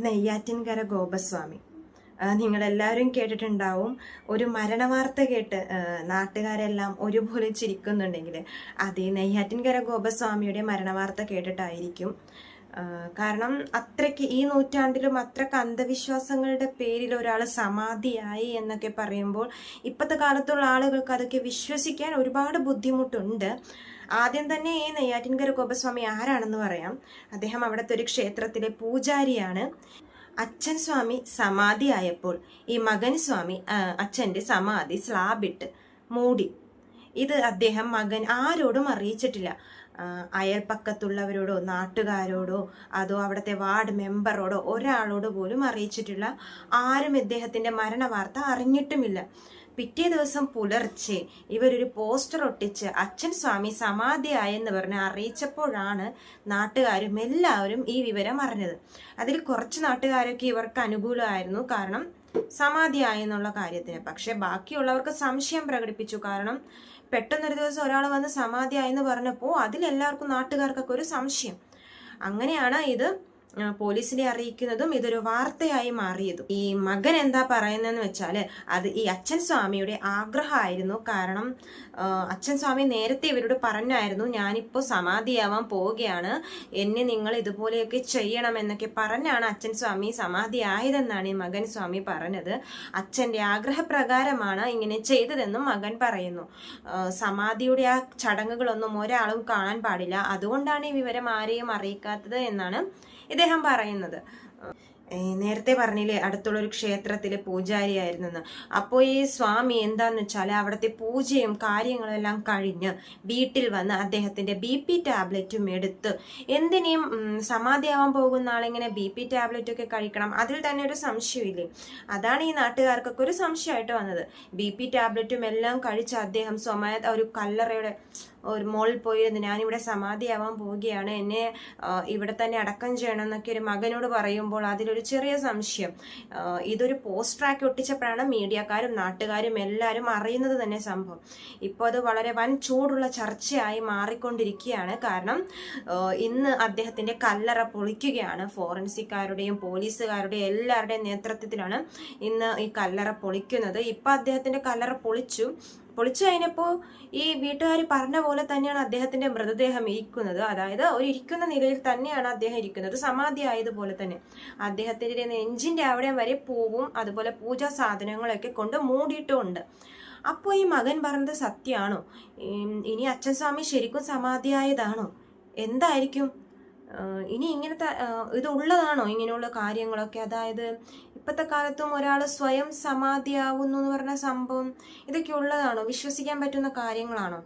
നെയ്യാറ്റിൻകര ഗോപസ്വാമി. നിങ്ങളെല്ലാവരും കേട്ടിട്ടുണ്ടാവും. ഒരു മരണവാർത്ത കേട്ട് നാട്ടുകാരെല്ലാം ഒരുപോലെ ചിരിക്കുന്നുണ്ടെങ്കിൽ അത് ഈ നെയ്യാറ്റിൻകര ഗോപസ്വാമിയുടെ മരണവാർത്ത കേട്ടിട്ടായിരിക്കും. കാരണം അത്രയ്ക്ക് ഈ നൂറ്റാണ്ടിലും അത്രയ്ക്ക് അന്ധവിശ്വാസങ്ങളുടെ പേരിൽ ഒരാൾ സമാധിയായി എന്നൊക്കെ പറയുമ്പോൾ ഇപ്പോഴത്തെ കാലത്തുള്ള ആളുകൾക്ക് അതൊക്കെ വിശ്വസിക്കാൻ ഒരുപാട് ബുദ്ധിമുട്ടുണ്ട്. ആദ്യം തന്നെ ഈ നെയ്യാറ്റിൻകര ഗോപസ്വാമി ആരാണെന്ന് പറയാം. അദ്ദേഹം അവിടുത്തെ ഒരു ക്ഷേത്രത്തിലെ പൂജാരിയാണ്. അച്ഛൻ സ്വാമി സമാധിയായപ്പോൾ ഈ മകൻ സ്വാമി അച്ഛൻ്റെ സമാധി സ്ലാബിട്ട് മൂടി. ഇത് അദ്ദേഹം മകൻ ആരോടും അറിയിച്ചിട്ടില്ല. അയൽപ്പക്കത്തുള്ളവരോടോ നാട്ടുകാരോടോ അതോ അവിടുത്തെ വാർഡ് മെമ്പറോടോ ഒരാളോട് പോലും അറിയിച്ചിട്ടില്ല. ആരും ഇദ്ദേഹത്തിന്റെ മരണ വാർത്ത അറിഞ്ഞിട്ടുമില്ല. പിറ്റേ ദിവസം പുലർച്ചെ ഇവരൊരു പോസ്റ്റർ ഒട്ടിച്ച് അച്ഛൻ സ്വാമി സമാധിയായെന്ന് പറഞ്ഞ് അറിയിച്ചപ്പോഴാണ് നാട്ടുകാരും എല്ലാവരും ഈ വിവരം അറിഞ്ഞത്. അതിൽ കുറച്ച് നാട്ടുകാരൊക്കെ ഇവർക്ക് അനുകൂലമായിരുന്നു, കാരണം സമാധിയായെന്നുള്ള കാര്യത്തിന്. പക്ഷെ ബാക്കിയുള്ളവർക്ക് സംശയം പ്രകടിപ്പിച്ചു. കാരണം പെട്ടെന്നൊരു ദിവസം ഒരാൾ വന്ന് സമാധിയായെന്ന് പറഞ്ഞപ്പോൾ അതിലെല്ലാവർക്കും നാട്ടുകാർക്കൊക്കെ ഒരു സംശയം. അങ്ങനെയാണ് ഇത് പോലീസിനെ അറിയിക്കുന്നതും ഇതൊരു വാർത്തയായി മാറിയതും. ഈ മകൻ എന്താ പറയുന്നതെന്ന് വെച്ചാല് അത് ഈ അച്ഛൻ സ്വാമിയുടെ ആഗ്രഹമായിരുന്നു. കാരണം അച്ഛൻ സ്വാമി നേരത്തെ ഇവരോട് പറഞ്ഞായിരുന്നു, ഞാനിപ്പോൾ സമാധിയാവാൻ പോവുകയാണ്, എന്നെ നിങ്ങൾ ഇതുപോലെയൊക്കെ ചെയ്യണം എന്നൊക്കെ പറഞ്ഞാണ് അച്ഛൻ സ്വാമി സമാധിയായതെന്നാണ് ഈ മകൻ സ്വാമി പറഞ്ഞത്. അച്ഛൻ്റെ ആഗ്രഹപ്രകാരമാണ് ഇങ്ങനെ ചെയ്തതെന്നും മകൻ പറയുന്നു. സമാധിയുടെ ആ ചടങ്ങുകളൊന്നും ഒരാളും കാണാൻ പാടില്ല, അതുകൊണ്ടാണ് ഈ വിവരം ആരെയും അറിയിക്കാത്തത് എന്നാണ് ഇദ്ദേഹം പറയുന്നത്. നേരത്തെ പറഞ്ഞില്ലേ അടുത്തുള്ള ഒരു ക്ഷേത്രത്തിലെ പൂജാരിയായിരുന്നെന്ന്. അപ്പോൾ ഈ സ്വാമി എന്താന്ന് വെച്ചാൽ അവിടുത്തെ പൂജയും കാര്യങ്ങളെല്ലാം കഴിഞ്ഞ് വീട്ടിൽ വന്ന് അദ്ദേഹത്തിന്റെ BP ടാബ്ലറ്റും എടുത്ത്, എന്തിനേയും സമാധിയാവാൻ പോകുന്ന ആളിങ്ങനെ BP ടാബ്ലറ്റ് ഒക്കെ കഴിക്കണം, അതിൽ തന്നെ ഒരു സംശയമില്ലേ? അതാണ് ഈ നാട്ടുകാർക്കൊക്കെ ഒരു സംശയമായിട്ട് വന്നത്. BP ടാബ്ലറ്റും എല്ലാം കഴിച്ച് അദ്ദേഹം ഒരു കല്ലറയുടെ ഒരു മോളിൽ പോയിരുന്നു, ഞാനിവിടെ സമാധിയാവാൻ പോവുകയാണ്, എന്നെ ഇവിടെ തന്നെ അടക്കം ചെയ്യണം എന്നൊക്കെ ഒരു മകനോട് പറയുമ്പോൾ അതിലൊരു ചെറിയ സംശയം. ഇതൊരു പോസ്റ്ററാക്കി ഒട്ടിച്ചപ്പോഴാണ് മീഡിയക്കാരും നാട്ടുകാരും എല്ലാവരും അറിയുന്നത് തന്നെ സംഭവം. ഇപ്പോൾ അത് വളരെ വൻ ചൂടുള്ള ചർച്ചയായി മാറിക്കൊണ്ടിരിക്കുകയാണ്. കാരണം ഇന്ന് അദ്ദേഹത്തിന്റെ കല്ലറ പൊളിക്കുകയാണ്. ഫോറൻസിക്കാരുടെയും പോലീസുകാരുടെയും എല്ലാവരുടെയും നേതൃത്വത്തിലാണ് ഇന്ന് ഈ കല്ലറ പൊളിക്കുന്നത്. ഇപ്പൊ അദ്ദേഹത്തിന്റെ കല്ലറ പൊളിച്ചു കഴിഞ്ഞപ്പോൾ ഈ വീട്ടുകാർ പറഞ്ഞ പോലെ തന്നെയാണ് അദ്ദേഹത്തിന്റെ മൃതദേഹം ഇരിക്കുന്നത്. അതായത് ഒരു ഇരിക്കുന്ന നിലയിൽ തന്നെയാണ് അദ്ദേഹം ഇരിക്കുന്നത്, സമാധി ആയതുപോലെ തന്നെ. അദ്ദേഹത്തിന്റെ നെഞ്ചിന്റെ അവിടെ വരെ പൂവും അതുപോലെ പൂജാ സാധനങ്ങളൊക്കെ കൊണ്ട് മൂടിയിട്ടുമുണ്ട്. അപ്പോൾ ഈ മകൻ പറഞ്ഞത് സത്യമാണോ? ഇനി അച്ഛൻ സ്വാമി ശരിക്കും സമാധിയായതാണോ? എന്തായിരിക്കും ഇനി ഇങ്ങനത്തെ ഇതുള്ളതാണോ ഇങ്ങനെയുള്ള കാര്യങ്ങളൊക്കെ? അതായത് ഇപ്പോഴത്തെ കാലത്തും ഒരാൾ സ്വയം സമാധിയാവുന്നു എന്ന് പറഞ്ഞ സംഭവം ഇതൊക്കെ ഉള്ളതാണോ? വിശ്വസിക്കാൻ പറ്റുന്ന കാര്യങ്ങളാണോ?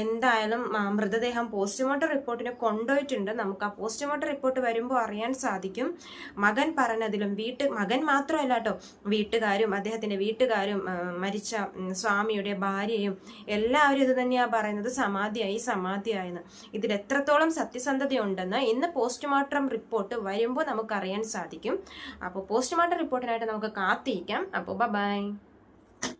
എന്തായാലും മൃതദേഹം പോസ്റ്റ്മോർട്ടം റിപ്പോർട്ടിന് കൊണ്ടുപോയിട്ടുണ്ട്. നമുക്ക് ആ പോസ്റ്റ്മോർട്ടം റിപ്പോർട്ട് വരുമ്പോൾ അറിയാൻ സാധിക്കും. മകൻ പറഞ്ഞതിലും മകൻ മാത്രമല്ല കേട്ടോ, വീട്ടുകാരും അദ്ദേഹത്തിന്റെ വീട്ടുകാരും മരിച്ച സ്വാമിയുടെ ഭാര്യയും എല്ലാവരും ഇത് തന്നെയാ പറയുന്നത്, സമാധിയായെന്ന്. ഇതിൽ എത്രത്തോളം സത്യസന്ധതയുണ്ടെന്ന് ഇന്ന് പോസ്റ്റ്മോർട്ടം റിപ്പോർട്ട് വരുമ്പോൾ നമുക്ക് അറിയാൻ സാധിക്കും. അപ്പോൾ പോസ്റ്റ്മോർട്ടം റിപ്പോർട്ടിനായിട്ട് നമുക്ക് കാത്തിരിക്കാം. അപ്പോൾ ബൈ.